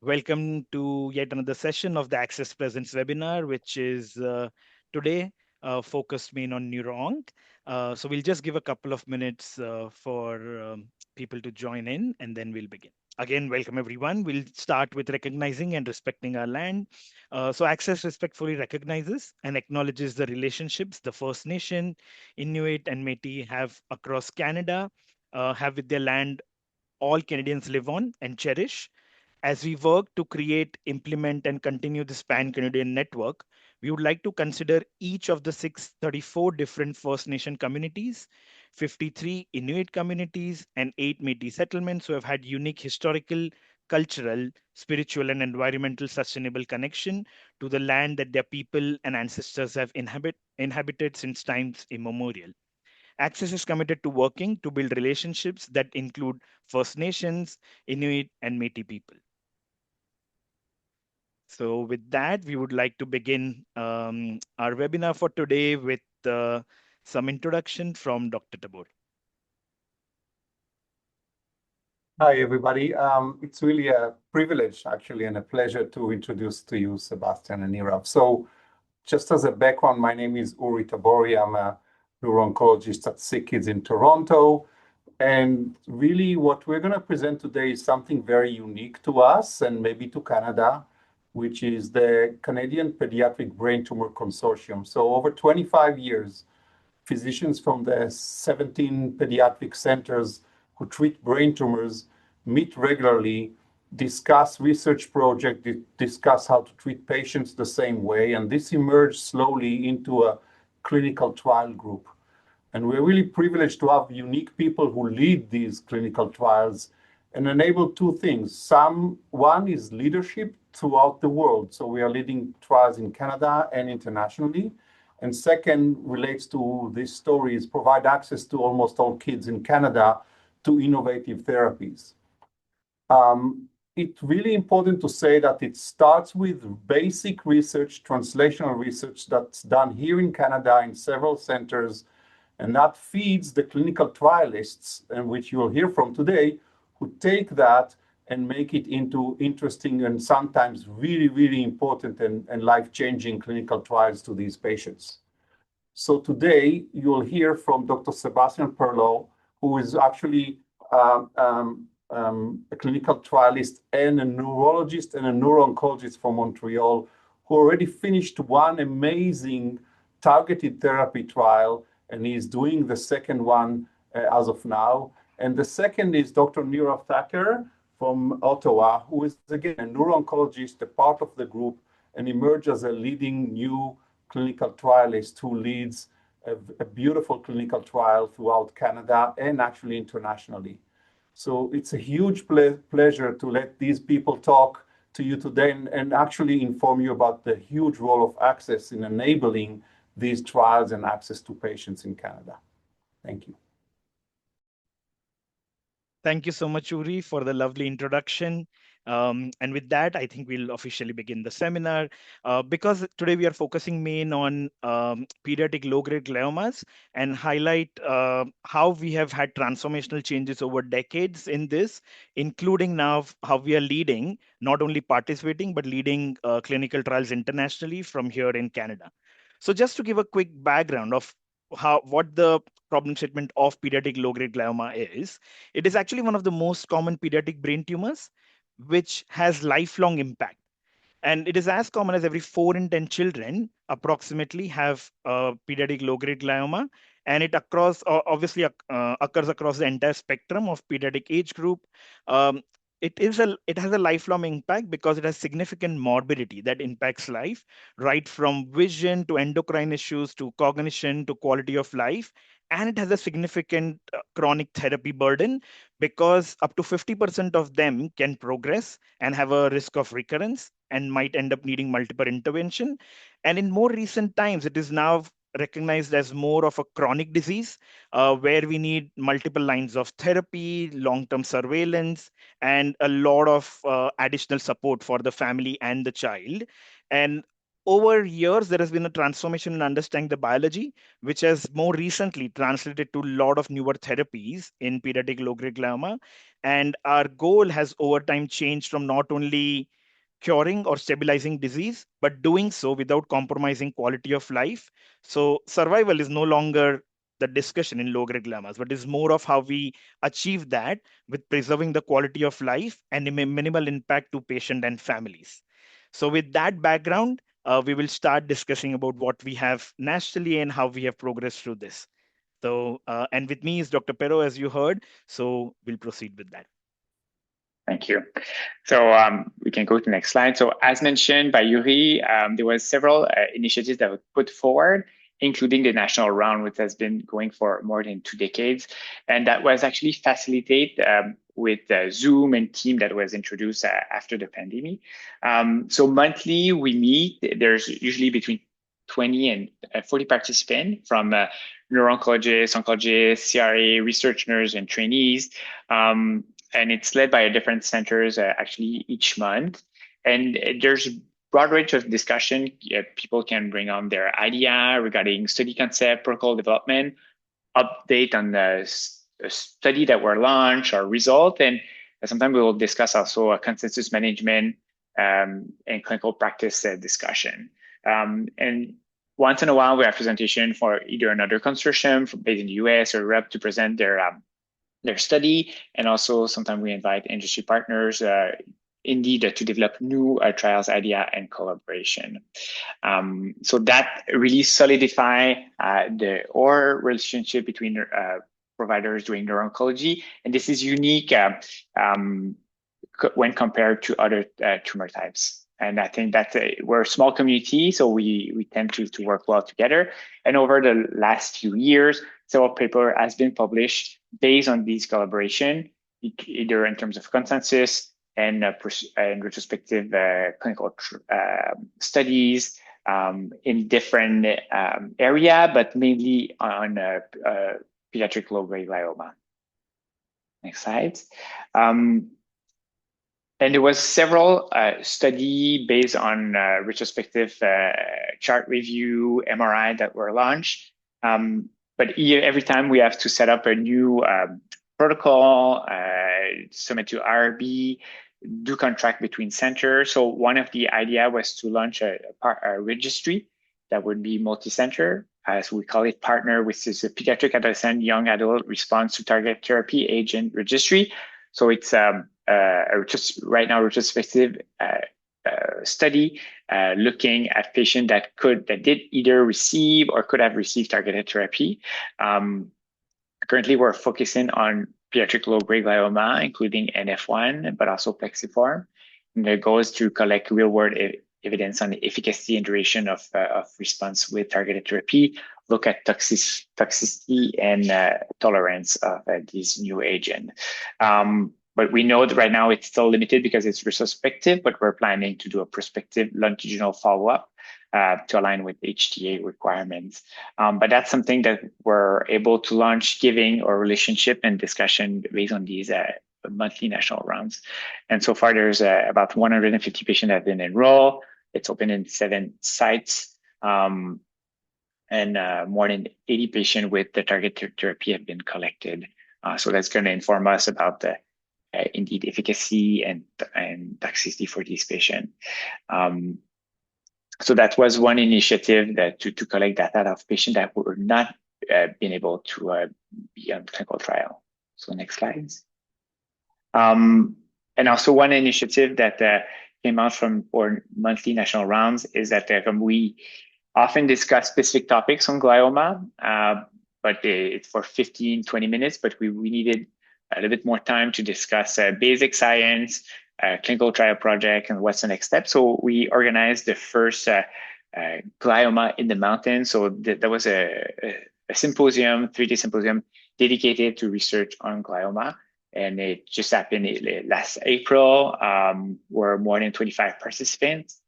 Welcome to yet another session of the Access Presents webinar, which is today focused main on neuron. So we'll just give a couple of minutes for people to join in, and then we'll begin. Again, welcome everyone. We'll start with recognizing and respecting our land. So Access respectfully recognizes and acknowledges the relationships the First Nation, Inuit, and Métis have across Canada, have with their land all Canadians live on and cherish. As we work to create, implement, and continue this pan Canadian network, we would like to consider each of the 634 different First Nation communities, 53 Inuit communities, and 8 Métis settlements who have had unique historical, cultural, spiritual, and environmental sustainable connection to the land that their people and ancestors have inhabited since times immemorial. Access is committed to working to build relationships that include First Nations, Inuit, and Métis people. So with that, we would like to begin our webinar for today with some introduction from Dr. Tabor. Hi, everybody. It's really a privilege, actually, and a pleasure to introduce to you Sebastian and Nirav. So just as a background, my name is Uri Tabori. I'm a neuro-oncologist at SickKids in Toronto. And really what we're going to present today is something very unique to us and maybe to Canada, which is the Canadian Pediatric Brain Tumor Consortium. So over 25 years, physicians from the 17 pediatric centers who treat brain tumors meet regularly, discuss research projects, discuss how to treat patients the same way, and this emerged slowly into a clinical trial group. And we're really privileged to have unique people who lead these clinical trials and enable two things. One is leadership throughout the world. So we are leading trials in Canada and internationally. And second relates to these stories, provide access to almost all kids in Canada to innovative therapies. It's really important to say that it starts with basic research, translational research that's done here in Canada in several centers, and that feeds the clinical trialists, and which you'll hear from today, who take that and make it into interesting and sometimes really, really important and life-changing clinical trials to these patients. So today, you'll hear from Dr. Sebastian Perlot, who is actually a clinical trialist and a neurologist and a neuro-oncologist from Montreal, who already finished one amazing targeted therapy trial, and he's doing the second one as of now. And the second is Dr. Nirav Thacker from Ottawa, who is, again, a neuro-oncologist, a part of the group, and emerged as a leading new clinical trialist who leads a beautiful clinical trial throughout Canada and actually internationally. So it's a huge pleasure to let these people talk to you today and actually inform you about the huge role of ACCESS in enabling these trials and access to patients in Canada. Thank you. Thank you so much, Uri, for the lovely introduction. And with that, I think we'll officially begin the seminar. Because today we are focusing main on pediatric low-grade gliomas and highlight how we have had transformational changes over decades in this, including now how we are leading, not only participating, but leading clinical trials internationally from here in Canada. So just to give a quick background of what the problem statement of pediatric low-grade glioma is, it is actually one of the most common pediatric brain tumors, which has lifelong impact. And it is as common as every 4 in 10 children approximately have pediatric low-grade glioma. And it obviously occurs across the entire spectrum of pediatric age group. It has a lifelong impact because it has significant morbidity that impacts life, right from vision to endocrine issues to cognition to quality of life. And it has a significant chronic therapy burden because up to 50% of them can progress and have a risk of recurrence and might end up needing multiple intervention. And in more recent times, it is now recognized as more of a chronic disease where we need multiple lines of therapy, long-term surveillance, and a lot of additional support for the family and the child. And over years, there has been a transformation in understanding the biology, which has more recently translated to a lot of newer therapies in pediatric low-grade glioma. And our goal has over time changed from not only curing or stabilizing disease, but doing so without compromising quality of life. So survival is no longer the discussion in low-grade gliomas, but is more of how we achieve that with preserving the quality of life and minimal impact to patient and families. So with that background, we will start discussing about what we have nationally and how we have progressed through this. So, and with me is Dr. Pero, as you heard. So we'll proceed with that. Thank you. So we can go to the next slide. So as mentioned by Yuri, there was several initiatives that were put forward, including the national round, which has been going for more than 2 decades. And that was actually facilitated with Zoom and team that was introduced after the pandemic. So monthly we meet, there's usually between 20 and 40 participants from neuro-oncologists, oncologists, CRA, research nurses, and trainees. And it's led by different centers actually each month. And there's a broad range of discussion. People can bring on their idea regarding study concept, protocol development, update on the study that were launched or result. And sometimes we will discuss also a consensus management and clinical practice discussion. And once in a while, we have presentation for either another consortium based in the US or Europe to present their study, and also sometimes we invite industry partners indeed to develop new trials idea and collaboration. So that really solidify our relationship between providers doing neuro-oncology, and this is unique when compared to other tumor types. And I think that we're a small community, so we tend to work well together. And over the last few years, several paper has been published based on these collaboration, either in terms of consensus and retrospective clinical studies in different area, but mainly on pediatric low-grade glioma. Next slide. And there was several study based on retrospective chart review, MRI that were launched. But every time we have to set up a new protocol, submit to IRB, do contract between centers. So one of the idea was to launch a registry that would be multi-center, as we call it, partner, which is a pediatric adolescent young adult response to target therapy agent registry. So it's just right now retrospective study looking at patients that did either receive or could have received targeted therapy. Currently, we're focusing on pediatric low-grade glioma, including NF1, but also plexiform. And the goal is to collect real-world evidence on the efficacy and duration of response with targeted therapy, look at toxicity and tolerance of these new agents. But we know that right now it's still limited because it's retrospective, but we're planning to do a prospective longitudinal follow-up to align with HTA requirements. But that's something that we're able to launch, giving our relationship and discussion based on these monthly national rounds. And so far, there's about 150 patients that have been enrolled. It's open in 7 sites. And more than 80 patients with the targeted therapy have been collected. So that's going to inform us about the indeed efficacy and toxicity for these patients. So that was one initiative that to collect data of patients that were not been able to be on clinical trial. So next slides. And also one initiative that came out from our monthly national rounds is that we often discuss specific topics on glioma, but it's for 15, 20 minutes, but we needed a little bit more time to discuss basic science, clinical trial project, and what's the next step. So we organized the first glioma in the mountains. So that was a symposium, 3-day symposium dedicated to research on glioma. And it just happened last April, where more than 25 participants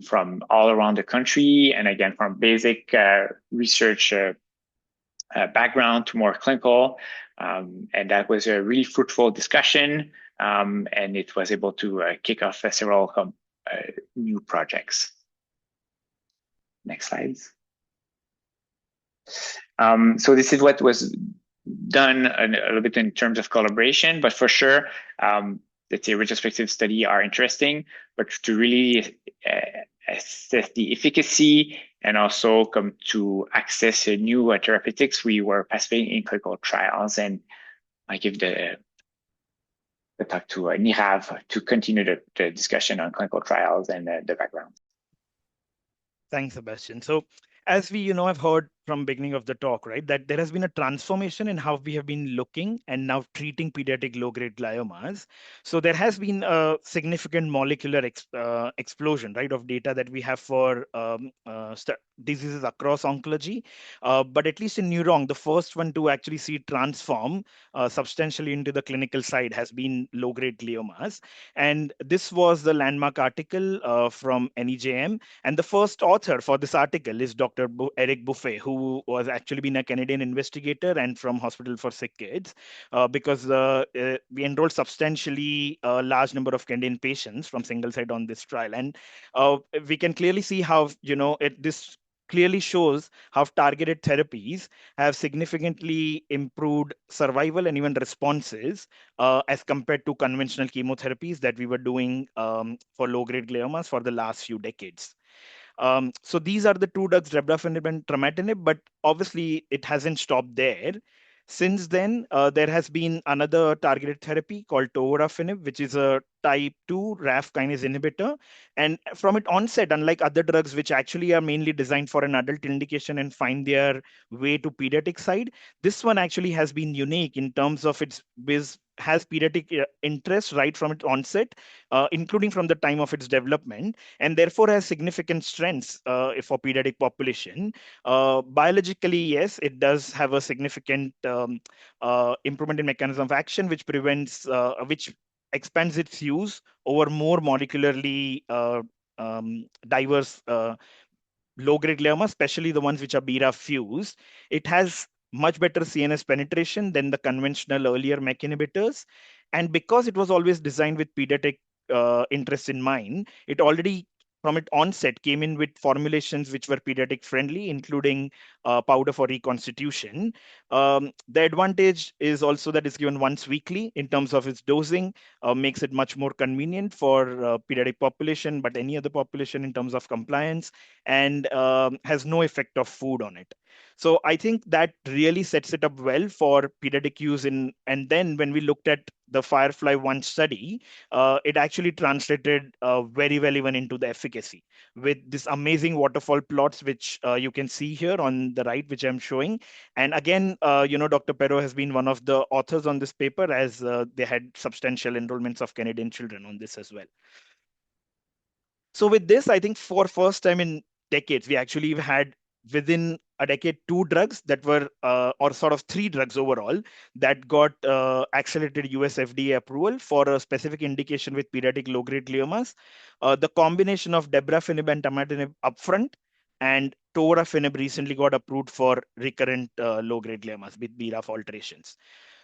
from all around the country, and again, from basic research background to more clinical. And that was a really fruitful discussion, and it was able to kick off several new projects. Next slides. So this is what was done a little bit in terms of collaboration, but for sure, let's say retrospective study are interesting, but to really assess the efficacy and also come to access new therapeutics, we were participating in clinical trials, and I give the talk to Nirav to continue the discussion on clinical trials and the background. Thanks, Sebastian. So as we, have heard from beginning of the talk, right, that there has been a transformation in how we have been looking and now treating pediatric low-grade gliomas. So there has been a significant molecular explosion, right, of data that we have for diseases across oncology. But at least in neurong, the first one to actually see transform substantially into the clinical side has been low-grade gliomas. And this was the landmark article from NEJM. And the first author for this article is Dr. Eric Buffet, who was actually been a Canadian investigator and from Hospital for Sick Kids, because we enrolled substantially a large number of Canadian patients from single site on this trial. And we can clearly see how, this clearly shows how targeted therapies have significantly improved survival and even responses as compared to conventional chemotherapies that we were doing for low-grade gliomas for the last few decades. So these are the two drugs, dabrafenib and trametinib, but obviously it hasn't stopped there. Since then, there has been another targeted therapy called tovorafenib, which is a type 2 RAF kinase inhibitor. And from its onset, unlike other drugs, which actually are mainly designed for an adult indication and find their way to pediatric side, this one actually has been unique in terms of its has pediatric interest right from its onset, including from the time of its development, and therefore has significant strengths for pediatric population. Biologically, yes, it does have a significant improvement in mechanism of action, which which expands its use over more molecularly diverse low-grade glioma, especially the ones which are BRAF fused. It has much better CNS penetration than the conventional earlier MEK inhibitors. And because it was always designed with pediatric interests in mind, it already from its onset came in with formulations which were pediatric friendly, including powder for reconstitution. The advantage is also that it's given once weekly in terms of its dosing, makes it much more convenient for pediatric population, but any other population in terms of compliance, and has no effect of food on it. So I think that really sets it up well for pediatric use in. And then when we looked at the Firefly 1 study, it actually translated very well even into the efficacy with this amazing waterfall plots, which you can see here on the right, which I'm showing. And again, Dr. Perot has been one of the authors on this paper, as they had substantial enrollments of Canadian children on this as well. So with this, I think for first time in decades, we actually had within a decade 2 drugs that were, or sort of 3 drugs overall, that got accelerated US FDA approval for a specific indication with pediatric low-grade gliomas. The combination of dabrafenib and trametinib upfront, and tovorafenib recently got approved for recurrent low-grade gliomas with BRAF alterations.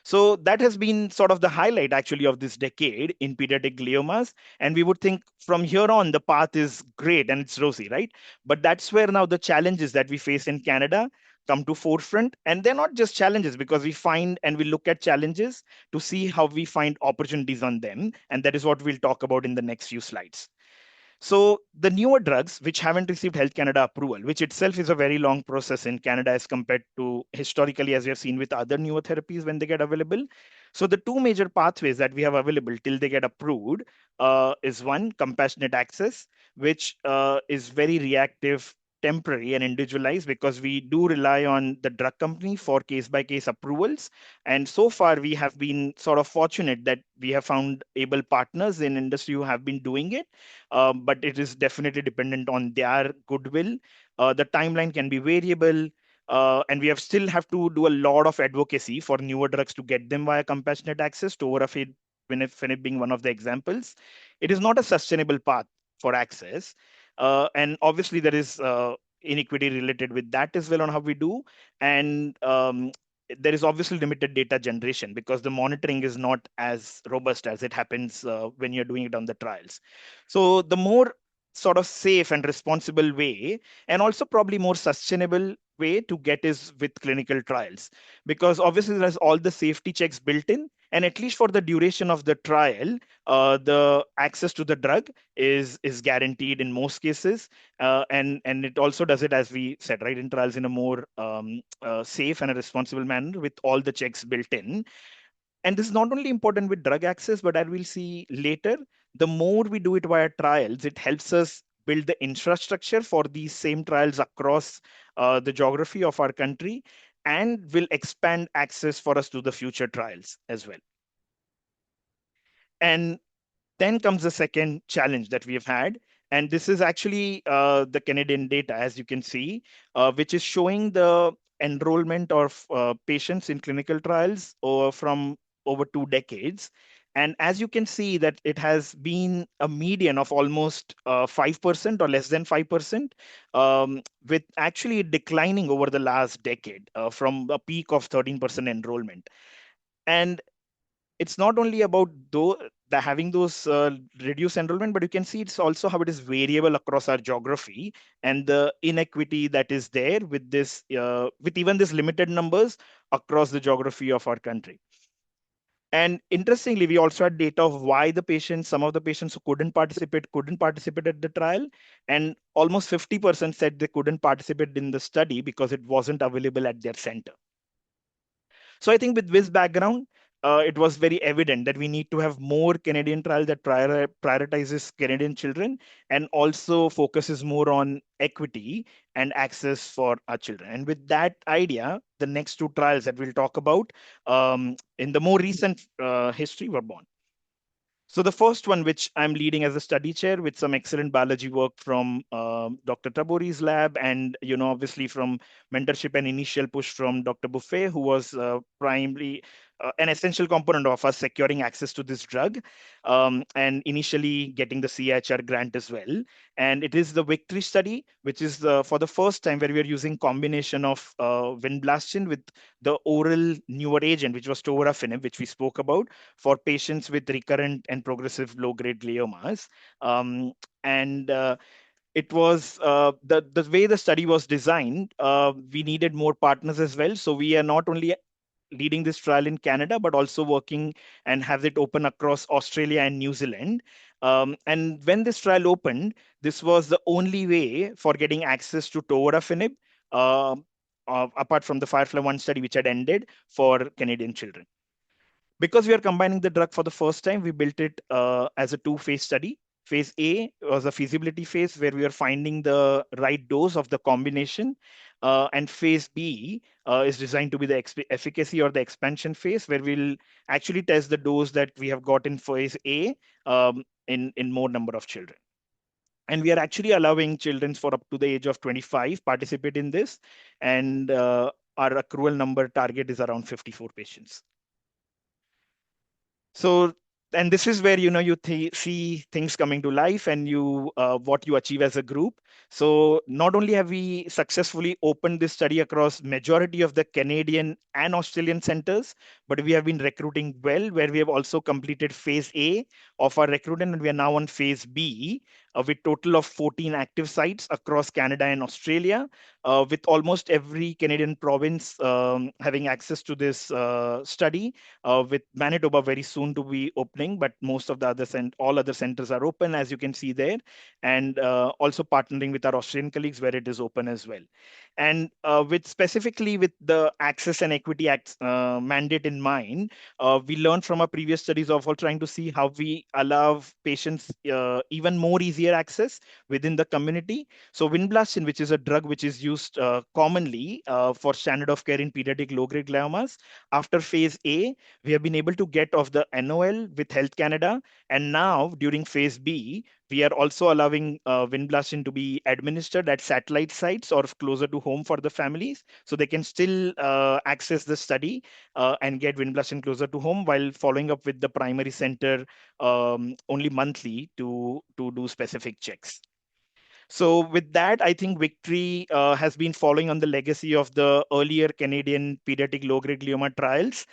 So that has been sort of the highlight actually of this decade in pediatric gliomas. And we would think from here on, the path is great and it's rosy, right? But that's where now the challenges that we face in Canada come to forefront. And they're not just challenges, because we find and we look at challenges to see how we find opportunities on them. And that is what we'll talk about in the next few slides. So the newer drugs which haven't received Health Canada approval, which itself is a very long process in Canada as compared to historically, as we have seen with other newer therapies when they get available. So the two major pathways that we have available till they get approved is one, compassionate access, which is very reactive, temporary and individualized, because we do rely on the drug company for case by case approvals. And so far we have been sort of fortunate that we have found able partners in industry who have been doing it, but it is definitely dependent on their goodwill. The timeline can be variable, and we have still have to do a lot of advocacy for newer drugs to get them via compassionate access, tovorafenib being one of the examples. It is not a sustainable path for access. And obviously there is inequity related with that as well on how we do. And there is obviously limited data generation because the monitoring is not as robust as it happens when you're doing it on the trials. So the more sort of safe and responsible way, and also probably more sustainable way to get is with clinical trials, because obviously there's all the safety checks built in, and at least for the duration of the trial, the access to the drug is guaranteed in most cases, and it also does it, as we said, right, in trials in a more safe and a responsible manner with all the checks built in. And this is not only important with drug access, but as we'll see later, the more we do it via trials, it helps us build the infrastructure for these same trials across the geography of our country, and will expand access for us to the future trials as well. And then comes the second challenge that we have had. And this is actually the Canadian data, as you can see, which is showing the enrollment of patients in clinical trials from over 2 decades. And as you can see that it has been a median of almost 5% or less than 5%, with actually declining over the last decade from a peak of 13% enrollment. And it's not only about having those reduced enrollment, but you can see it's also how it is variable across our geography, and the inequity that is there with this, with even this limited numbers across the geography of our country. And interestingly, we also had data of why some of the patients who couldn't participate at the trial, and almost 50% said they couldn't participate in the study because it wasn't available at their center. So I think with this background, it was very evident that we need to have more Canadian trial that prioritizes Canadian children, and also focuses more on equity and access for our children. And with that idea, the next two trials that we'll talk about in the more recent history were born. So the first one, which I'm leading as a study chair with some excellent biology work from Dr. Tabori's lab, and obviously from mentorship and initial push from Dr. Buffet, who was primarily an essential component of us securing access to this drug, and initially getting the CHR grant as well. And it is the Victory study, which is for the first time where we are using combination of vinblastine with the oral newer agent, which was tovorafenib, which we spoke about, for patients with recurrent and progressive low-grade gliomas. And it was the way the study was designed, we needed more partners as well. So we are not only leading this trial in Canada, but also working and have it open across Australia and New Zealand. And when this trial opened, this was the only way for getting access to tovorafenib, uh, apart from the Firefly-1 study, which had ended, for Canadian children. Because we are combining the drug for the first time, we built it as a two-phase study. Phase A was a feasibility phase where we are finding the right dose of the combination. And phase B is designed to be the efficacy or the expansion phase, where we'll actually test the dose that we have got in phase A in more number of children. And we are actually allowing children for up to the age of 25 participate in this. And our accrual number target is around 54 patients. So, and this is where you see things coming to life, and what you achieve as a group. So not only have we successfully opened this study across majority of the Canadian and Australian centers, but we have been recruiting well, where we have also completed phase A of our recruitment, and we are now on phase B with total of 14 active sites across Canada and Australia, with almost every Canadian province having access to this study, with Manitoba very soon to be opening, but most of the all other centers are open, as you can see there, and also partnering with our Australian colleagues where it is open as well. And with specifically with the Access and Equity Act mandate in mind, we learned from our previous studies of all trying to see how we allow patients even more easier access within the community. So vinblastine, which is a drug which is used commonly for standard of care in pediatric low-grade gliomas, after phase A, we have been able to get off the NOL with Health Canada. And now during phase B, we are also allowing vinblastine to be administered at satellite sites or closer to home for the families. So they can still access the study and get vinblastine closer to home while following up with the primary center only monthly to do specific checks. So with that, I think Victory has been following on the legacy of the earlier Canadian pediatric low-grade glioma trials,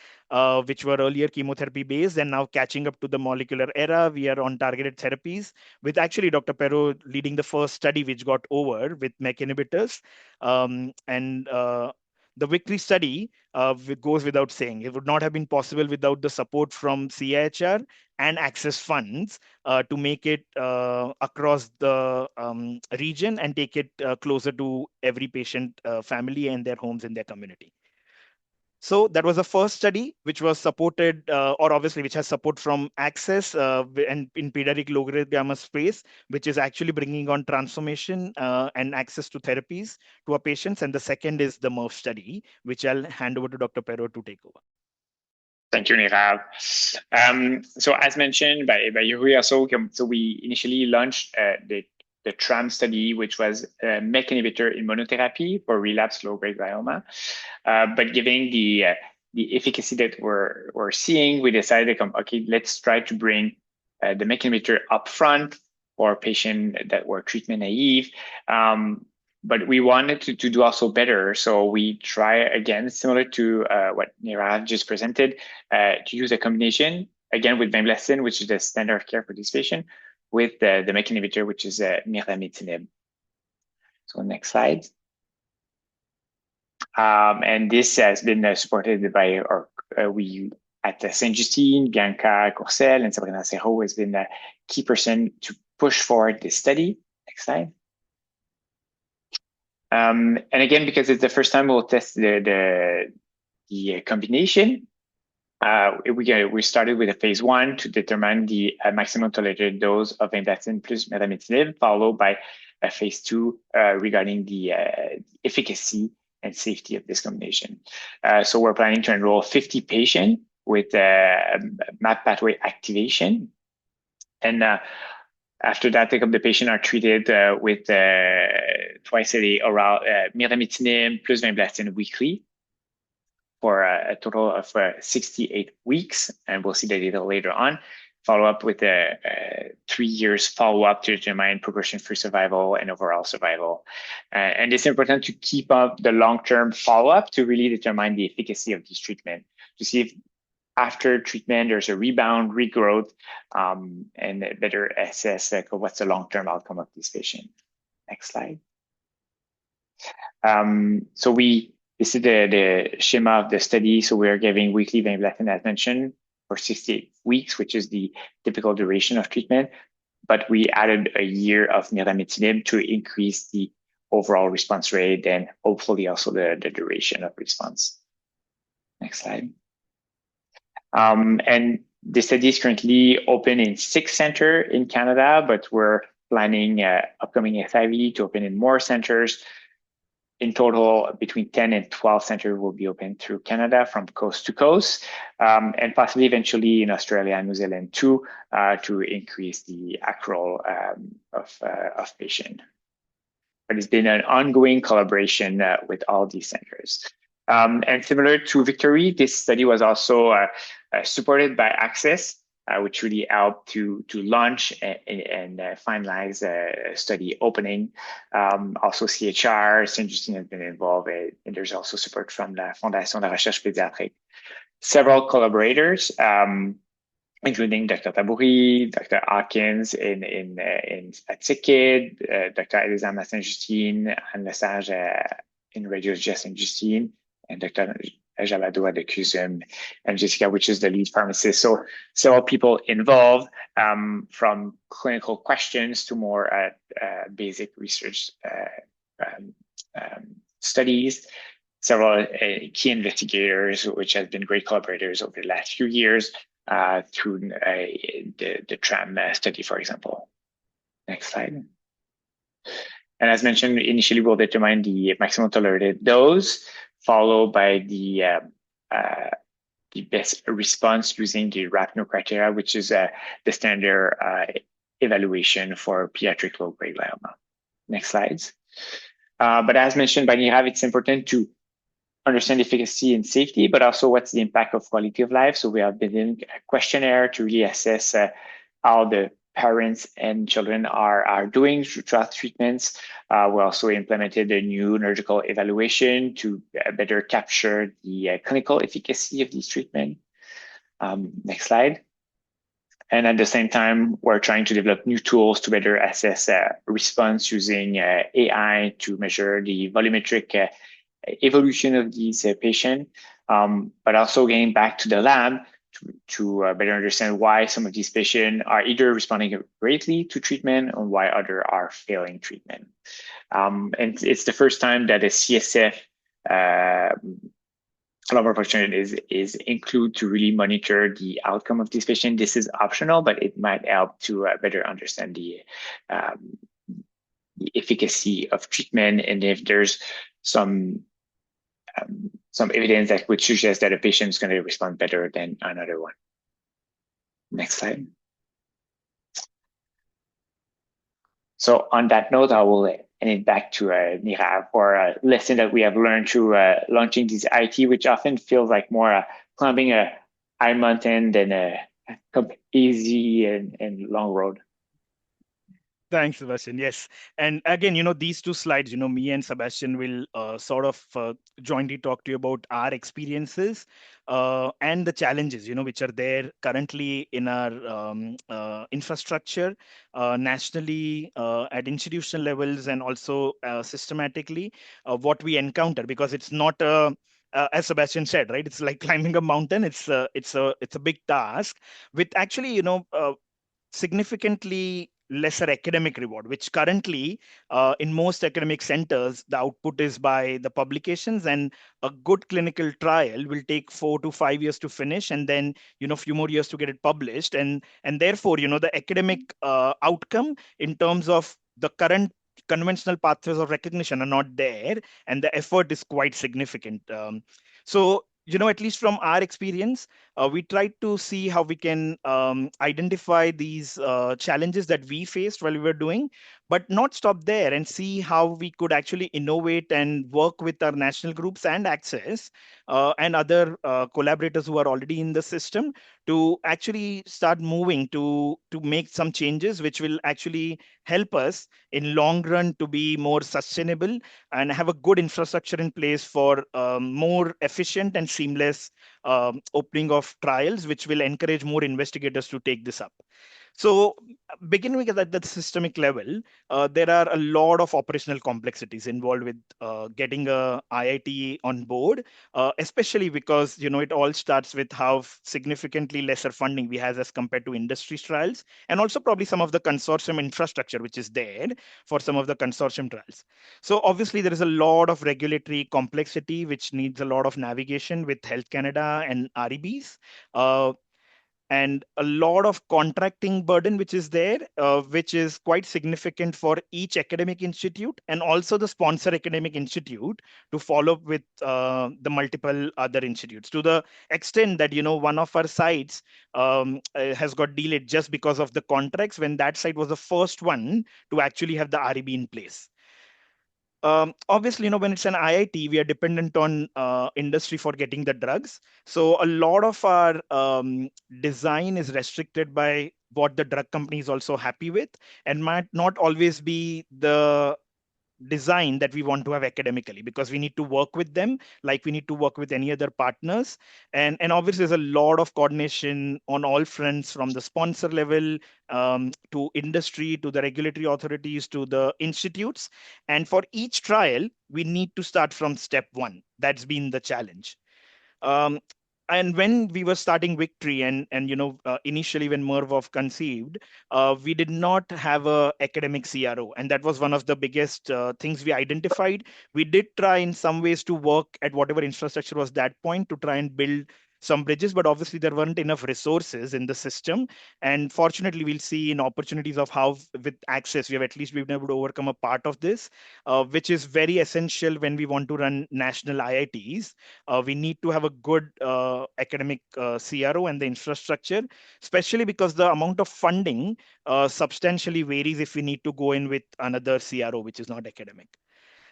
which were earlier chemotherapy based, and now catching up to the molecular era. We are on targeted therapies with actually Dr. Perot leading the first study which got over with MEK inhibitors. And the Victory study goes without saying. It would not have been possible without the support from CIHR and access funds to make it across the region and take it closer to every patient family and their homes in their community. So that was the first study which was supported, or obviously which has support from ACCESS and in pediatric low-grade glioma space, which is actually bringing on transformation and access to therapies to our patients. And the second is the MURF study, which I'll hand over to Dr. Perot to take over. Thank you, Nirav. So as mentioned by Yuri also, so we initially launched the TRAM study, which was a MEK inhibitor in monotherapy for relapsed low-grade glioma. But given the efficacy that we're seeing, we decided, okay, let's try to bring the MEK inhibitor up front for patients that were treatment naive. But we wanted to do also better. So we try again, similar to what Nirav just presented, to use a combination, again, with vinblastine, which is the standard of care for this patient, with the MEK inhibitor, which is mirdametinib. So next slide. And this has been supported by we at Saint-Justine, Bianca Courcelle, and Sabrina Serrault has been a key person to push forward this study. Next slide. And again, because it's the first time we'll test the combination, we started with a phase 1 to determine the maximum tolerated dose of vinblastine plus mirdametinib, followed by a phase 2 regarding the efficacy and safety of this combination. So we're planning to enroll 50 patients with MAP pathway activation. And after that, the patient are treated with twice a day oral mirdametinib plus vinblastine weekly for a total of 68 weeks. And we'll see the data later on. Follow up with 3 years follow-up to determine progression-free survival and overall survival. And it's important to keep up the long-term follow-up to really determine the efficacy of this treatment, to see if after treatment there's a rebound, regrowth, and better assess what's the long-term outcome of this patient. Next slide. So this is the schema of the study. So we are giving weekly vinblastine, as mentioned, for 68 weeks, which is the typical duration of treatment. But we added a year of mirdametinib to increase the overall response rate and hopefully also the duration of response. Next slide. And the study is currently open in 6 centers in Canada, but we're planning upcoming SIV to open in more centers. In total, between 10 and 12 centers will be open through Canada from coast to coast, and possibly eventually in Australia and New Zealand too, to increase the accrual of patients. But it's been an ongoing collaboration with all these centers. And similar to Victory, this study was also supported by ACCESS, which really helped to launch and finalize a study opening. Also CHR, Saint-Justine has been involved, and there's also support from la Fondation de Recherche Pédiatrique. Several collaborators, including Dr. Taboury, Dr. Hawkins at CKID, Dr. Elizam at Saint-Justine, Anne Lesage in Radiology at Saint-Justine, and Dr. Jalado at the CUSUM, and Jessica, which is the lead pharmacist. So several people involved, from clinical questions to more basic research studies. Several key investigators, which have been great collaborators over the last few years through the TRAM study, for example. Next slide. And as mentioned, initially we'll determine the maximum tolerated dose, followed by the best response using the RAPNO criteria, which is the standard evaluation for pediatric low-grade glioma. Next slides. But as mentioned by Nirav, it's important to understand efficacy and safety, but also what's the impact of quality of life. So we have been in a questionnaire to really assess how the parents and children are doing throughout treatments. We also implemented a new neurological evaluation to better capture the clinical efficacy of these treatments. Next slide. And at the same time, we're trying to develop new tools to better assess response using AI to measure the volumetric evolution of these patients, but also getting back to the lab to better understand why some of these patients are either responding greatly to treatment or why others are failing treatment. And it's the first time that a CSF collaborative opportunity is include to really monitor the outcome of this patient. This is optional, but it might help to better understand the efficacy of treatment, and if there's some evidence that would suggest that a patient is going to respond better than another one. Next slide. So on that note, I will hand it back to Nirav for a lesson that we have learned through launching this IT, which often feels like more climbing a high mountain than a easy and long road. Thanks, Sebastian. Yes. And again, these two slides, me and Sebastian will sort of jointly talk to you about our experiences and the challenges, which are there currently in our infrastructure nationally at institutional levels and also systematically what we encounter, because it's not as Sebastian said, right? It's like climbing a mountain. It's a big task with actually, significantly lesser academic reward, which currently in most academic centers, the output is by the publications, and a good clinical trial will take 4 to 5 years to finish, and then, a few more years to get it published. And therefore, the academic outcome in terms of the current conventional pathways of recognition are not there, and the effort is quite significant. So, at least from our experience, we tried to see how we can identify these challenges that we faced while we were doing, but not stop there, and see how we could actually innovate and work with our national groups and ACCESS and other collaborators who are already in the system to actually start moving to make some changes which will actually help us in long run to be more sustainable and have a good infrastructure in place for more efficient and seamless opening of trials, which will encourage more investigators to take this up. So, beginning at the systemic level, there are a lot of operational complexities involved with getting a IIT on board, especially because it all starts with how significantly lesser funding we have as compared to industry trials, and also probably some of the consortium infrastructure which is there for some of the consortium trials. So obviously there is a lot of regulatory complexity which needs a lot of navigation with Health Canada and REBs. And a lot of contracting burden which is there, which is quite significant for each academic institute and also the sponsor academic institute to follow up with the multiple other institutes, to the extent that one of our sites has got delayed just because of the contracts, when that site was the first one to actually have the REB in place. Obviously, when it's an IIT, we are dependent on industry for getting the drugs. So a lot of our design is restricted by what the drug company is also happy with, and might not always be the design that we want to have academically, because we need to work with them like we need to work with any other partners. And obviously there's a lot of coordination on all fronts, from the sponsor level to industry, to the regulatory authorities, to the institutes. And for each trial, we need to start from step one. That's been the challenge. Um, and when we were starting Victory, and initially when Mervov conceived, we did not have a academic CRO, and that was one of the biggest things we identified. We did try in some ways to work at whatever infrastructure was that point to try and build some bridges, but obviously there weren't enough resources in the system. And fortunately, we'll see in opportunities of how with ACCESS we have at least been able to overcome a part of this, which is very essential when we want to run national IITs. We need to have a good academic CRO and the infrastructure, especially because the amount of funding substantially varies if we need to go in with another CRO, which is not academic.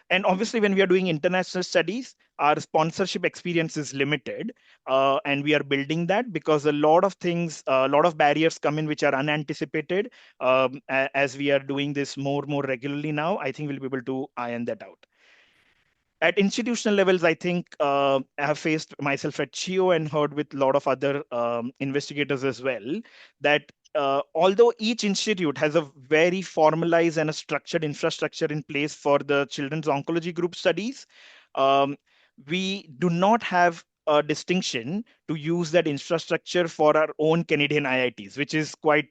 And obviously, when we are doing international studies, our sponsorship experience is limited, and we are building that because a lot of things, a lot of barriers come in which are unanticipated. As we are doing this more regularly now, I think we'll be able to iron that out. At institutional levels, I think I have faced myself at CHIO and heard with a lot of other investigators as well that although each institute has a very formalized and a structured infrastructure in place for the children's oncology group studies, um, we do not have a distinction to use that infrastructure for our own Canadian IITs, which is quite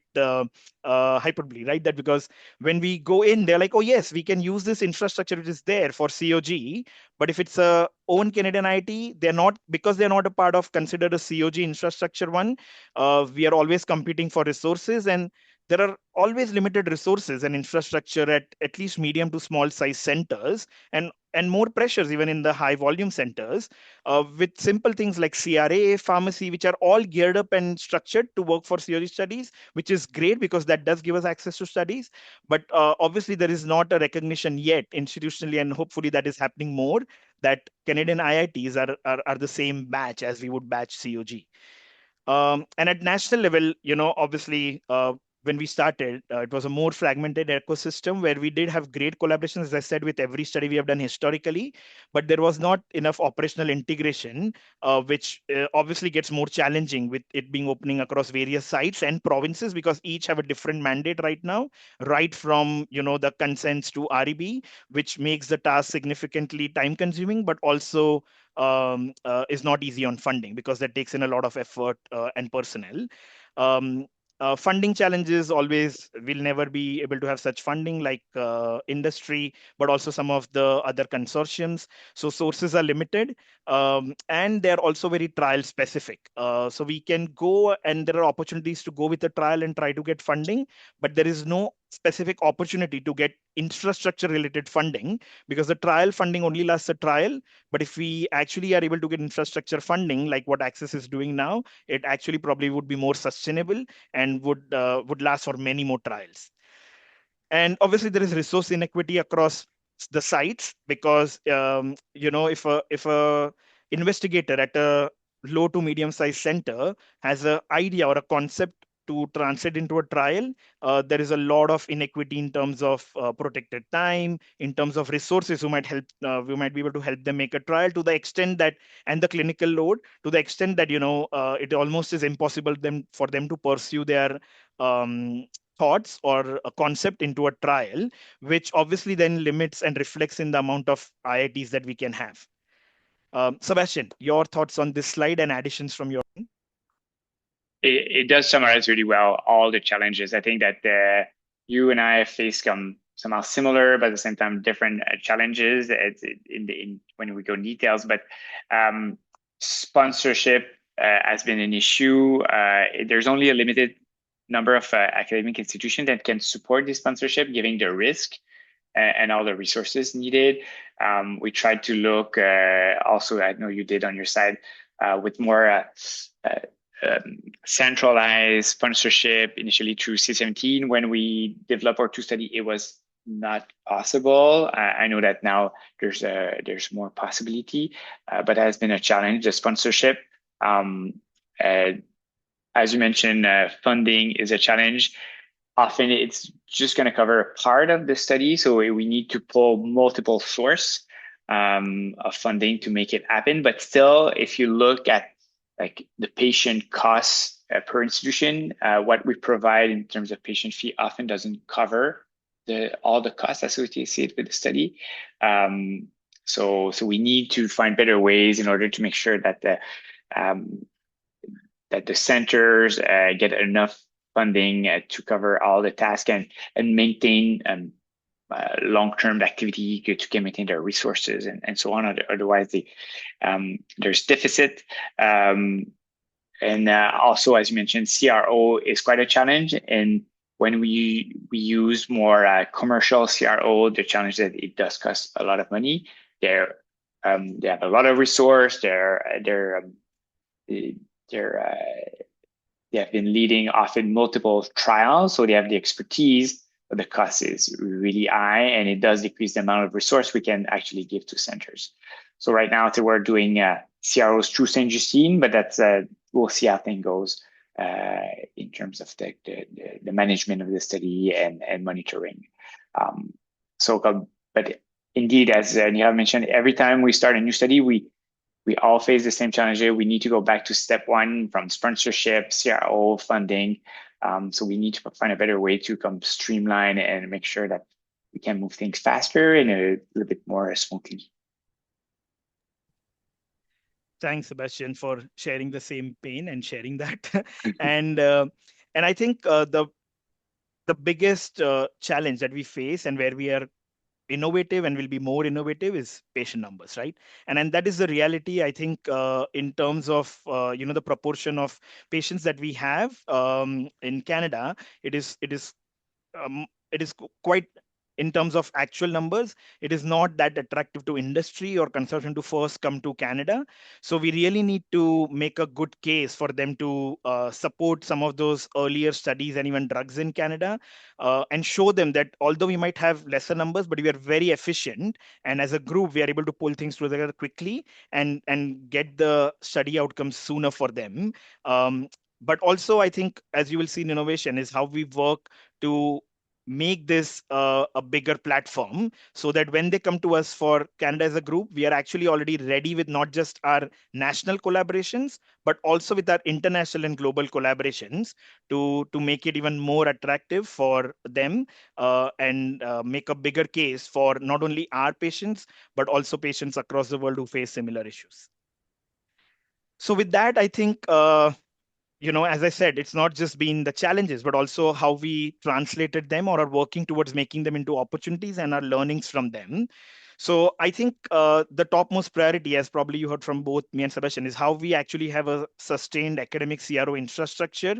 hyperbole, right? That because when we go in, they're like, oh yes, we can use this infrastructure which is there for COG, but if it's a own Canadian IT, they're not, because they're not a part of considered a COG infrastructure one. We are always competing for resources, and there are always limited resources and infrastructure at least medium to small size centers, and more pressures even in the high volume centers, with simple things like CRA, pharmacy, which are all geared up and structured to work for COG studies, which is great because that does give us access to studies. But obviously, there is not a recognition yet institutionally, and hopefully that is happening more, that Canadian IITs are the same batch as we would batch COG. And at national level, obviously, when we started, it was a more fragmented ecosystem where we did have great collaborations, as I said, with every study we have done historically, but there was not enough operational integration, which obviously gets more challenging with it being opening across various sites and provinces because each have a different mandate right now, right from, the consents to REB, which makes the task significantly time consuming, but also is not easy on funding because that takes in a lot of effort and personnel. Um, Funding challenges always, will never be able to have such funding like industry, but also some of the other consortiums. So sources are limited, and they're also very trial specific. So we can go, and there are opportunities to go with a trial and try to get funding, but there is no specific opportunity to get infrastructure related funding because the trial funding only lasts a trial. But if we actually are able to get infrastructure funding, like what Access is doing now, it actually probably would be more sustainable and would last for many more trials. And obviously, there is resource inequity across the sites because if a investigator at a low to medium sized center has an idea or a concept to translate into a trial, there is a lot of inequity in terms of protected time, in terms of resources who might help, we might be able to help them make a trial to the extent that, and the clinical load to the extent that it almost is impossible for them to pursue their um, thoughts or a concept into a trial, which obviously then limits and reflects in the amount of IITs that we can have. Sebastian, your thoughts on this slide and additions from your end? It does summarize really well all the challenges. I think that you and I have faced somehow similar, but at the same time different challenges when we go in details. But sponsorship has been an issue. There's only a limited number of academic institutions that can support this sponsorship, given the risk and all the resources needed. We tried to look also, I know you did on your side, with more centralized sponsorship initially through C17. When we developed our two study, it was not possible. I know that now there's more possibility, but it has been a challenge, the sponsorship. As you mentioned, funding is a challenge. Often it's just going to cover a part of the study, so we need to pull multiple sources of funding to make it happen. But still, if you look at like the patient costs per institution, what we provide in terms of patient fee often doesn't cover all the costs associated with the study. So we need to find better ways in order to make sure that the centers get enough funding to cover all the tasks and maintain long-term activity to maintain their resources and so on. Otherwise, there's deficit. And also, as you mentioned, CRO is quite a challenge. And when we use more commercial CRO, the challenge that it does cost a lot of money. They have a lot of resource. They have been leading often multiple trials, so they have the expertise, but the cost is really high, and it does decrease the amount of resource we can actually give to centers. So right now, we're doing CROs through Saint Justine, but that's we'll see how things goes in terms of the management of the study and monitoring. But indeed, as Nihal mentioned, every time we start a new study, we all face the same challenges. We need to go back to step one from sponsorship, CRO, funding. So we need to find a better way to come streamline and make sure that we can move things faster and a little bit more smoothly. Thanks, Sebastian, for sharing the same pain and sharing that. And I think the biggest challenge that we face and where we are innovative and will be more innovative is patient numbers, right? And that is the reality. I think in terms of the proportion of patients that we have in Canada, it is quite, in terms of actual numbers, it is not that attractive to industry or consortium to first come to Canada. So we really need to make a good case for them to support some of those earlier studies and even drugs in Canada, and show them that although we might have lesser numbers, but we are very efficient, and as a group we are able to pull things together quickly and get the study outcomes sooner for them. But also, I think, as you will see in innovation, is how we work to make this a bigger platform, so that when they come to us for Canada as a group, we are actually already ready with not just our national collaborations, but also with our international and global collaborations to make it even more attractive for them, and make a bigger case for not only our patients, but also patients across the world who face similar issues. So with that, I think as I said, it's not just been the challenges, but also how we translated them or are working towards making them into opportunities and our learnings from them. So I think the topmost priority, as probably you heard from both me and Sebastian, is how we actually have a sustained academic CRO infrastructure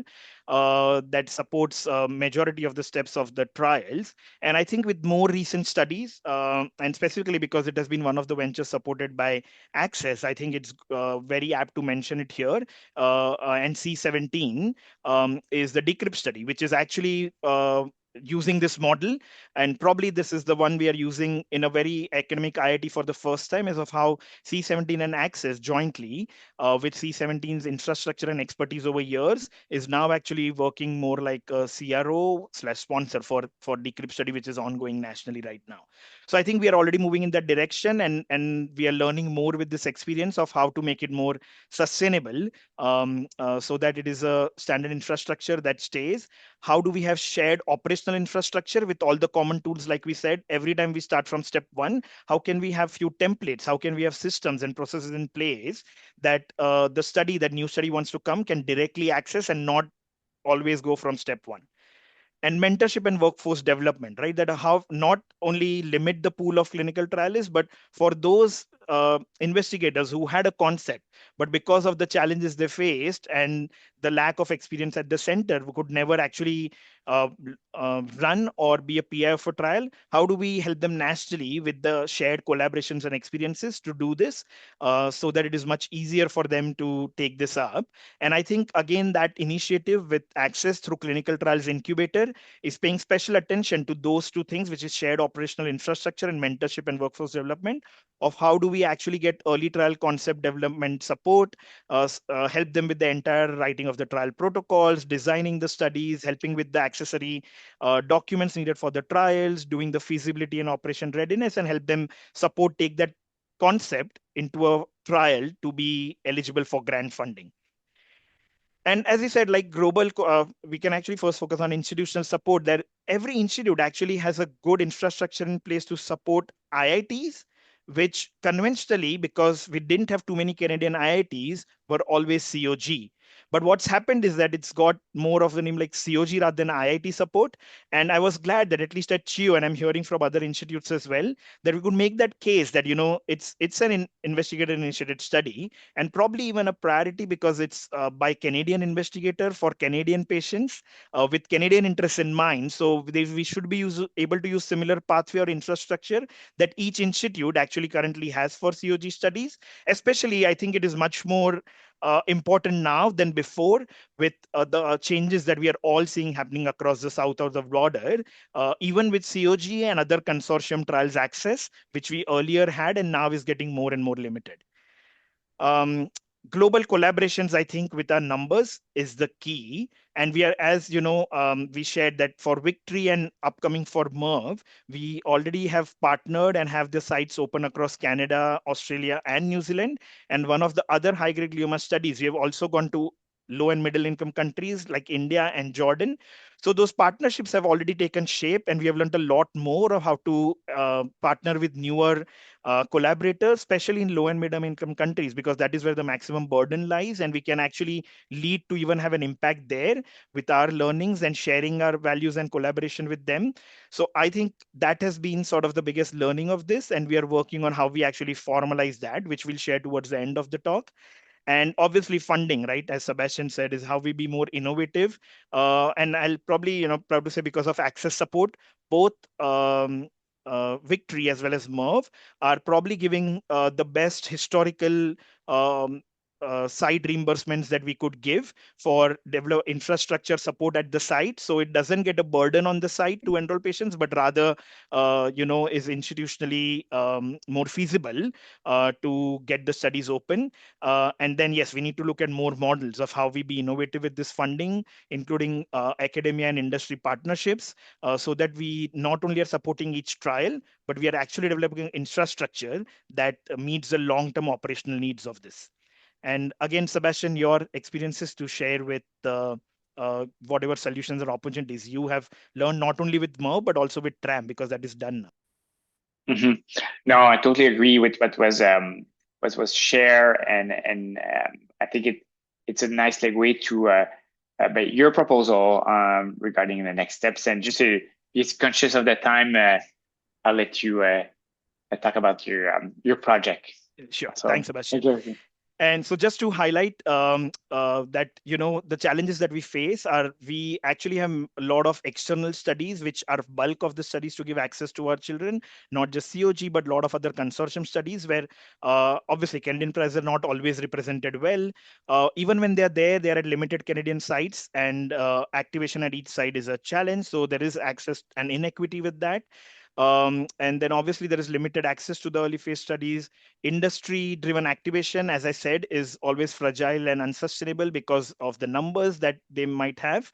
that supports majority of the steps of the trials. And I think with more recent studies, and specifically because it has been one of the ventures supported by ACCESS, I think it's very apt to mention it here. And C17 is the decrypt study, which is actually using this model, and probably this is the one we are using in a very academic IIT for the first time, as of how C17 and ACCESS jointly, with C17's infrastructure and expertise over years, is now actually working more like a CRO/sponsor for decrypt study, which is ongoing nationally right now. So I think we are already moving in that direction, and we are learning more with this experience of how to make it more sustainable, so that it is a standard infrastructure that stays. How do we have shared operational infrastructure with all the common tools? Like we said, every time we start from step one, how can we have few templates? How can we have systems and processes in place that that new study wants to come can directly access and not always go from step one? And mentorship and workforce development, right? That how not only limit the pool of clinical trialists, but for those investigators who had a concept, but because of the challenges they faced and the lack of experience at the center, who could never actually uh, run or be a PI for trial, how do we help them nationally with the shared collaborations and experiences to do this, so that it is much easier for them to take this up? And I think, again, that initiative with ACCESS through Clinical Trials Incubator is paying special attention to those two things, which is shared operational infrastructure and mentorship and workforce development, of how do we actually get early trial concept development support, help them with the entire writing of the trial protocols, designing the studies, helping with the accessory documents needed for the trials, doing the feasibility and operation readiness, and help them support take that concept into a trial to be eligible for grant funding. And as you said, like global, we can actually first focus on institutional support. That every institute actually has a good infrastructure in place to support IITs, which conventionally, because we didn't have too many Canadian IITs, were always COG. But what's happened is that it's got more of the name like COG rather than IIT support. And I was glad that at least at CHIU, and I'm hearing from other institutes as well, that we could make that case that, it's an investigator-initiated study, and probably even a priority because it's by Canadian investigator for Canadian patients, with Canadian interests in mind. So we should be able to use similar pathway or infrastructure that each institute actually currently has for COG studies. Especially, I think it is much more important now than before with the changes that we are all seeing happening across the south of the border, even with COG and other consortium trials access, which we earlier had and now is getting more and more limited. um, Global collaborations, I think, with our numbers is the key. And we are, as you know, we shared that for Victory and upcoming for MERV, we already have partnered and have the sites open across Canada, Australia, and New Zealand. And one of the other high-grade glioma studies, we have also gone to low and middle income countries like India and Jordan. So those partnerships have already taken shape, and we have learned a lot more of how to partner with newer collaborators, especially in low and middle income countries, because that is where the maximum burden lies. And we can actually lead to even have an impact there with our learnings and sharing our values and collaboration with them. So I think that has been sort of the biggest learning of this. And we are working on how we actually formalize that, which we'll share towards the end of the talk. And obviously funding, right, as Sebastian said, is how we be more innovative. And I'll probably, proud to say, because of access support, both Victory as well as MERV are probably giving the best historical um, site reimbursements that we could give for develop infrastructure support at the site, so it doesn't get a burden on the site to enroll patients, but rather is institutionally more feasible to get the studies open. And then, yes, we need to look at more models of how we be innovative with this funding, including academia and industry partnerships, so that we not only are supporting each trial, but we are actually developing infrastructure that meets the long-term operational needs of this. And again, Sebastian, your experiences to share with whatever solutions or opportunities you have learned, not only with MERV, but also with TRAM, because that is done now. Mm-hmm. No, I totally agree with what was shared, and I think it's a nice segue to but your proposal regarding the next steps. And just to be conscious of the time, I'll let you talk about your project. Sure. So, thanks, Sebastian. thank you. And so just to highlight that, the challenges that we face are, we actually have a lot of external studies, which are bulk of the studies to give access to our children, not just COG, but a lot of other consortium studies where obviously Canadian prices are not always represented well. Even when they're there, they're at limited Canadian sites, and activation at each site is a challenge. So there is access and inequity with that. And then obviously there is limited access to the early phase studies. Industry driven activation, as I said, is always fragile and unsustainable because of the numbers that they might have.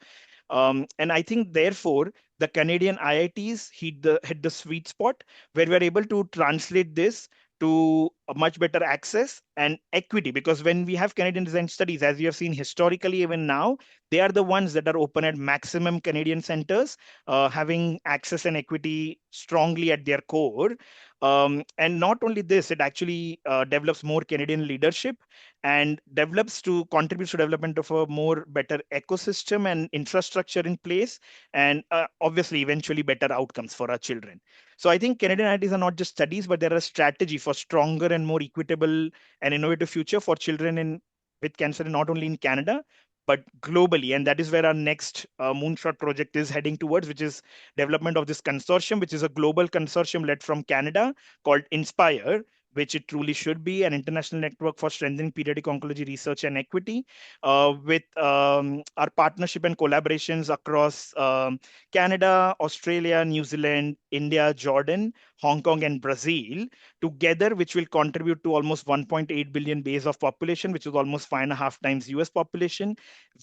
And I think therefore the Canadian IITs hit the sweet spot where we're able to translate this to a much better access and equity, because when we have Canadian design studies, as we have seen historically, even now, they are the ones that are open at maximum Canadian centers, having access and equity strongly at their core. And not only this, it actually develops more Canadian leadership and develops to contribute to development of a more better ecosystem and infrastructure in place, and obviously eventually better outcomes for our children. So I think Canadian IITs are not just studies, but they're a strategy for stronger and more equitable and innovative future for children with cancer, not only in Canada, but globally. And that is where our next moonshot project is heading towards, which is development of this consortium, which is a global consortium led from Canada called Inspire, which it truly should be an international network for strengthening pediatric oncology research and equity, with our partnership and collaborations across Canada, Australia, New Zealand, India, Jordan, Hong Kong, and Brazil together, which will contribute to almost 1.8 billion base of population, which is almost 5.5 times US population,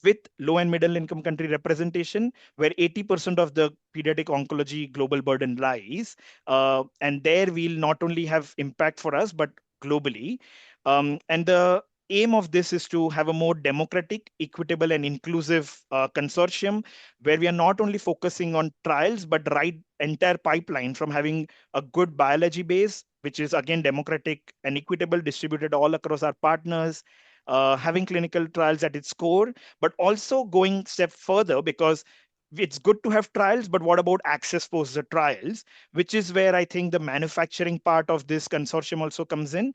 with low and middle income country representation, where 80% of the pediatric oncology global burden lies. And there we'll not only have impact for us, but globally. And the aim of this is to have a more democratic, equitable, and inclusive consortium where we are not only focusing on trials, but right entire pipeline from having a good biology base, which is again democratic and equitable, distributed all across our partners, having clinical trials at its core, but also going step further, because it's good to have trials, but what about access post the trials, which is where I think the manufacturing part of this consortium also comes in,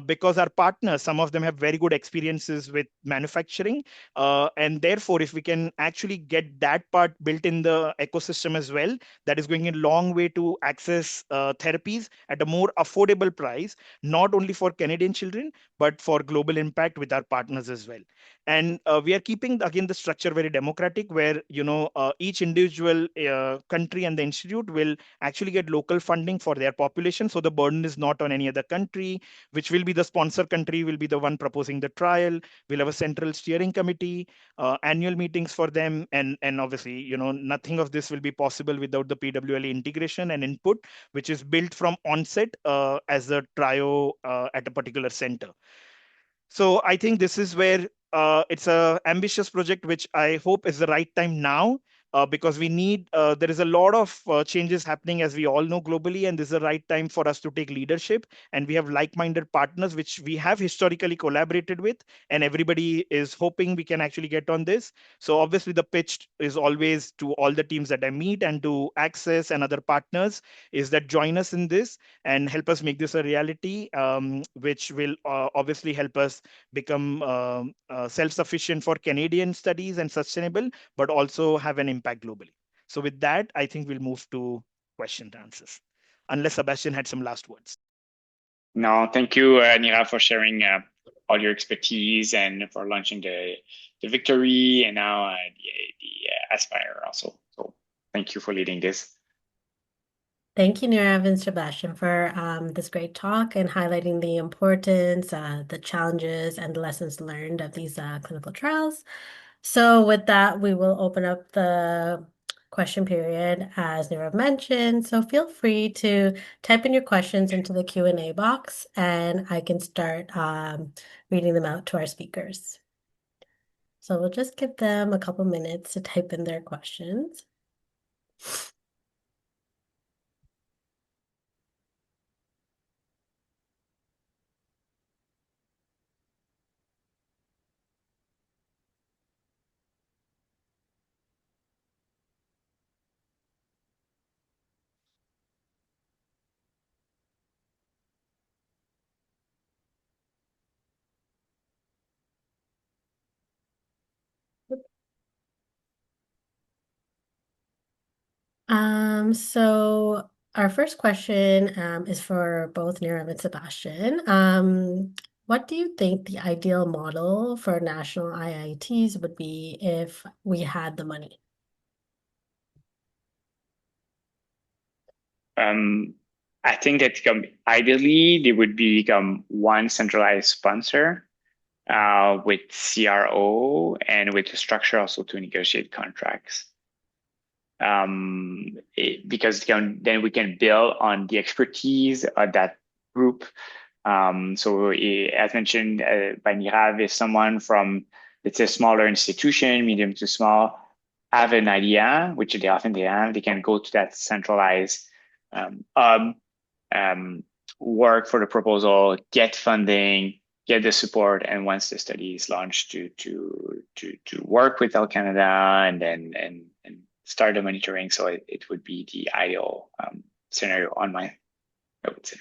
because our partners, some of them have very good experiences with manufacturing, and therefore if we can actually get that part built in the ecosystem as well, that is going a long way to access therapies at a more affordable price, not only for Canadian children but for global impact with our partners as well. And we are keeping again the structure very democratic, where each individual country and the institute will actually get local funding for their population, so the burden is not on any other country. Which will be the sponsor country, will be the one proposing the trial. We'll have a central steering committee, annual meetings for them, and obviously nothing of this will be possible without the PWLA integration and input, which is built from onset as a trio at a particular center. So I think this is where it's a ambitious project, which I hope is the right time now, because we need. There is a lot of changes happening, as we all know, globally, and this is the right time for us to take leadership. And we have like-minded partners, which we have historically collaborated with, and everybody is hoping we can actually get on this. So obviously, the pitch is always to all the teams that I meet and to Access and other partners is that join us in this and help us make this a reality, which will obviously help us become self-sufficient for Canadian studies and sustainable, but also have an impact globally. So with that, I think we'll move to question and answers. Unless Sebastian had some last words. No, thank you, Nira, for sharing all your expertise and for launching the Victory and now the Aspire also. So thank you for leading this. Thank you, Nirav and Sebastian, for this great talk and highlighting the importance, the challenges, and the lessons learned of these clinical trials. So with that, we will open up the question period, as Nirav mentioned. So feel free to type in your questions into the Q&A box, and I can start reading them out to our speakers. So we'll just give them a couple minutes to type in their questions. So our first question is for both Nirav and Sebastian. What do you think the ideal model for national IITs would be if we had the money? I think that ideally they would become one centralized sponsor with CRO and with the structure also to negotiate contracts. Because then we can build on the expertise of that group. So as mentioned by Nirav, if someone from, let's say, a smaller institution, medium to small, have an idea, which they often have, they can go to that centralized work for the proposal, get funding, get the support, and once the study is launched, to work with Health Canada and then start the monitoring. So it would be the ideal scenario I would say.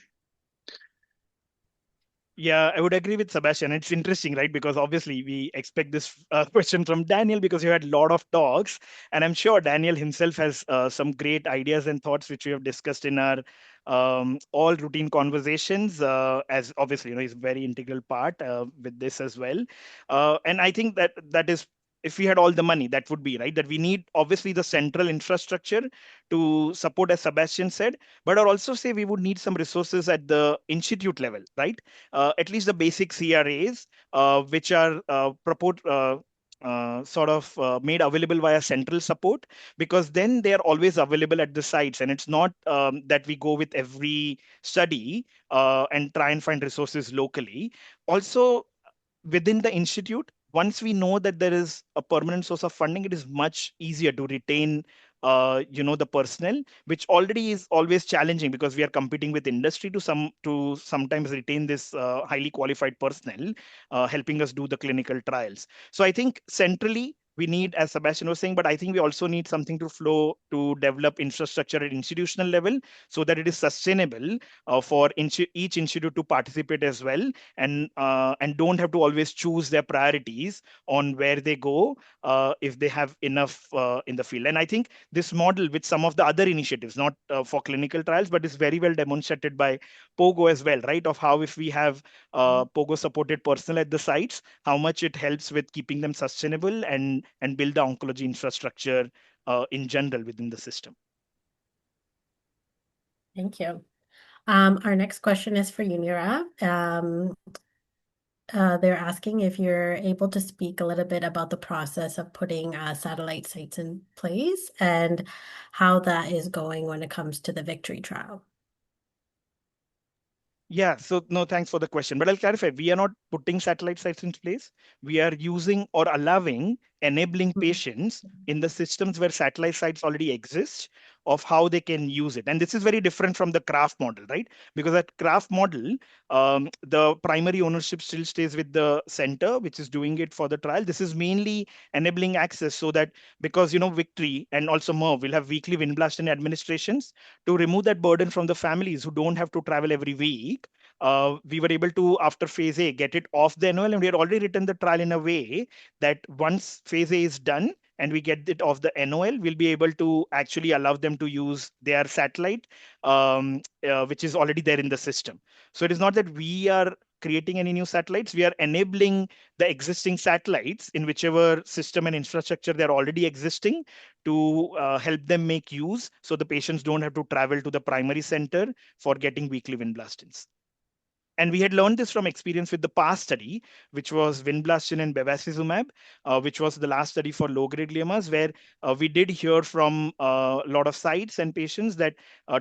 Yeah, I would agree with Sebastian. It's interesting, right? Because obviously we expect this question from Daniel because you had a lot of talks, and I'm sure Daniel himself has some great ideas and thoughts which we have discussed in our all routine conversations. As obviously, he's a very integral part with this as well. And I think that is, if we had all the money, that would be right. That we need obviously the central infrastructure to support, as Sebastian said, but I'll also say we would need some resources at the institute level, right? At least the basic CRAs, which are made available via central support, because then they are always available at the sites, and it's not that we go with every study and try and find resources locally. Also, within the institute, once we know that there is a permanent source of funding, it is much easier to retain the personnel, which already is always challenging because we are competing with industry to sometimes retain this highly qualified personnel helping us do the clinical trials. So I think centrally we need, as Sebastian was saying, but I think we also need something to flow to develop infrastructure at institutional level so that it is sustainable for each institute to participate as well, and don't have to always choose their priorities on where they go if they have enough in the field. And I think this model with some of the other initiatives, not for clinical trials, but is very well demonstrated by Pogo as well, right? Of how if we have Pogo supported personnel at the sites, how much it helps with keeping them sustainable and build the oncology infrastructure in general within the system. Thank you. Our next question is for you, Nirav. They're asking if you're able to speak a little bit about the process of putting satellite sites in place and how that is going when it comes to the Victory trial. Yeah, so no, thanks for the question. But I'll clarify, we are not putting satellite sites in place. We are using or allowing, enabling patients in the systems where satellite sites already exist of how they can use it. And this is very different from the craft model, right? Because that craft model, the primary ownership still stays with the center, which is doing it for the trial. This is mainly enabling access so that, because, Victory and also MERV will have weekly Windblast administrations to remove that burden from the families who don't have to travel every week. We were able to, after phase A, get it off the NOL, and we had already written the trial in a way that once phase A is done and we get it off the NOL, we'll be able to actually allow them to use their satellite, which is already there in the system. So it is not that we are creating any new satellites, we are enabling the existing satellites in whichever system and infrastructure they're already existing to help them make use so the patients don't have to travel to the primary center for getting weekly Windblastins. And we had learned this from experience with the past study, which was Vinblastine and bevacizumab, which was the last study for low-grade gliomas, where we did hear from a lot of sites and patients that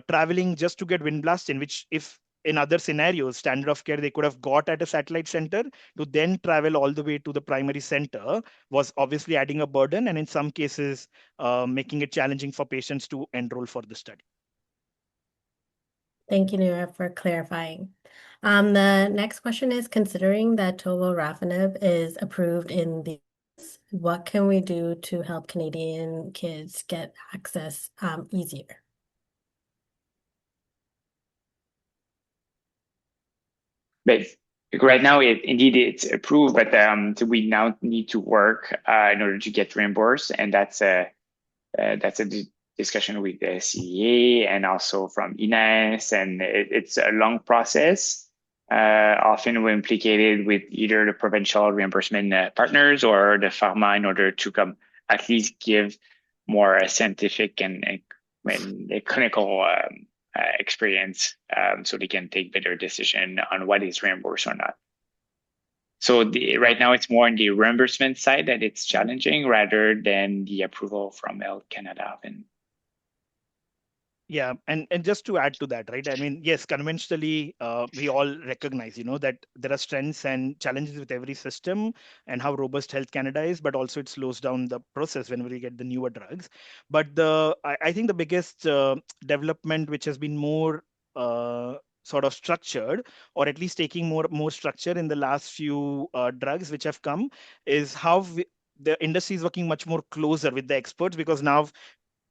traveling just to get Vinblastine, which if in other scenarios, standard of care they could have got at a satellite center, to then travel all the way to the primary center was obviously adding a burden, and in some cases, making it challenging for patients to enroll for the study. Thank you, Nirav, for clarifying. The next question is, considering that tovorafenib is approved in the US, what can we do to help Canadian kids get access easier? But right now, indeed it's approved, but so we now need to work in order to get reimbursed, and that's a discussion with the CEA and also from INES, and it's a long process. Often we're implicated with either the provincial reimbursement partners or the pharma in order to come at least give more scientific and clinical experience, so they can take better decision on what is reimbursed or not. So right now it's more on the reimbursement side that it's challenging rather than the approval from Health Canada. Yeah, and just to add to that, right? I mean, yes, conventionally, we all recognize, that there are strengths and challenges with every system and how robust Health Canada is, but also it slows down the process whenever we get the newer drugs. But I think the biggest development, which has been more sort of structured, or at least taking more structure in the last few drugs which have come, is how the industry is working much more closer with the experts, because now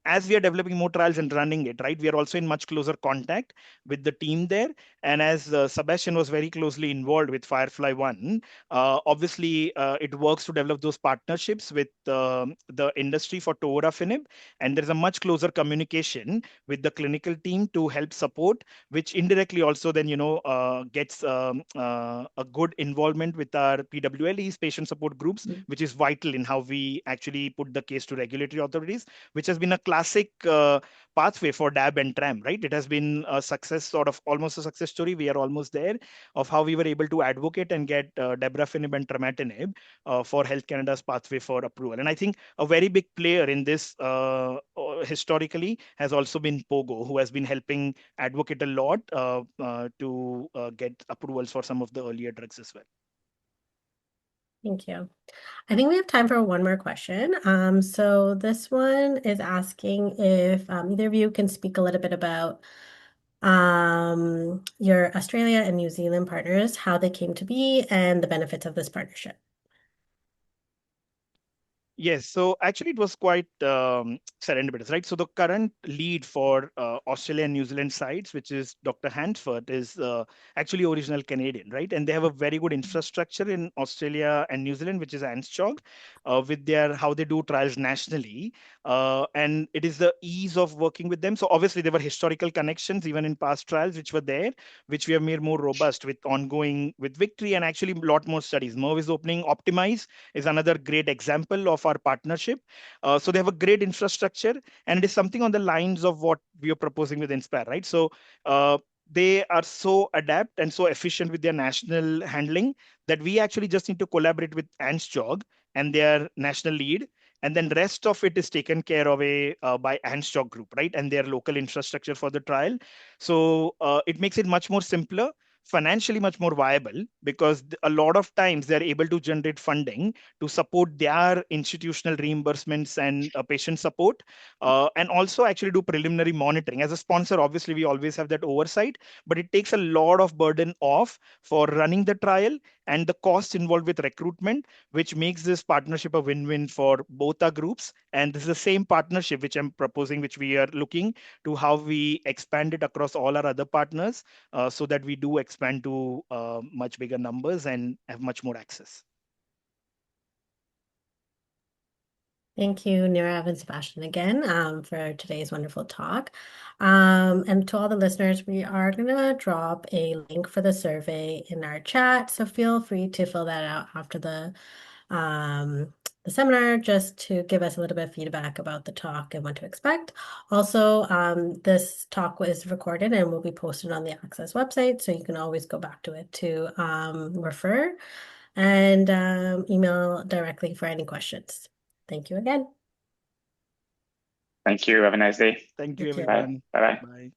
as we are developing more trials and running it, right, we are also in much closer contact with the team there. And as Sebastian was very closely involved with Firefly One, obviously it works to develop those partnerships with the industry for tovorafenib, and there's a much closer communication with the clinical team to help support, which indirectly also then gets a good involvement with our PWLEs, patient support groups, which is vital in how we actually put the case to regulatory authorities, which has been a classic pathway for DAB and TRAM, right? It has been a success, sort of almost a success story. We are almost there of how we were able to advocate and get dabrafenib and trametinib for Health Canada's pathway for approval. And I think a very big player in this historically has also been Pogo, who has been helping advocate a lot to get approvals for some of the earlier drugs as well. Thank you. I think we have time for one more question. So this one is asking if either of you can speak a little bit about your Australia and New Zealand partners, how they came to be, and the benefits of this partnership. Yes, so actually it was quite serendipitous, right? So the current lead for Australia and New Zealand sites, which is Dr. Hansford, is actually original Canadian, right? And they have a very good infrastructure in Australia and New Zealand, which is ANSCHOG, with their how they do trials nationally, and it is the ease of working with them. So obviously there were historical connections even in past trials which were there, which we have made more robust with ongoing with Victory and actually a lot more studies. Merv is opening Optimize is another great example of our partnership. So they have a great infrastructure, and it is something on the lines of what we are proposing with Inspire, right? So they are so adept and so efficient with their national handling that we actually just need to collaborate with ANSCHOG and their national lead, and then rest of it is taken care of by ANSCHOG group, right? And their local infrastructure for the trial. So it makes it much more simpler, financially much more viable, because a lot of times they're able to generate funding to support their institutional reimbursements and patient support, and also actually do preliminary monitoring. As a sponsor, obviously we always have that oversight, but it takes a lot of burden off for running the trial and the costs involved with recruitment, which makes this partnership a win-win for both our groups. And this is the same partnership which I'm proposing, which we are looking to how we expand it across all our other partners, so that we do expand to much bigger numbers and have much more access. Thank you, Nirav and Sebastian, again for today's wonderful talk. And to all the listeners, we are going to drop a link for the survey in our chat. So feel free to fill that out after the seminar, just to give us a little bit of feedback about the talk and what to expect. Also, this talk was recorded and will be posted on the ACCESS website, so you can always go back to it to refer and email directly for any questions. Thank you again. Thank you. Have a nice day. Thank you, You too. everyone. Bye. Bye-bye. Bye.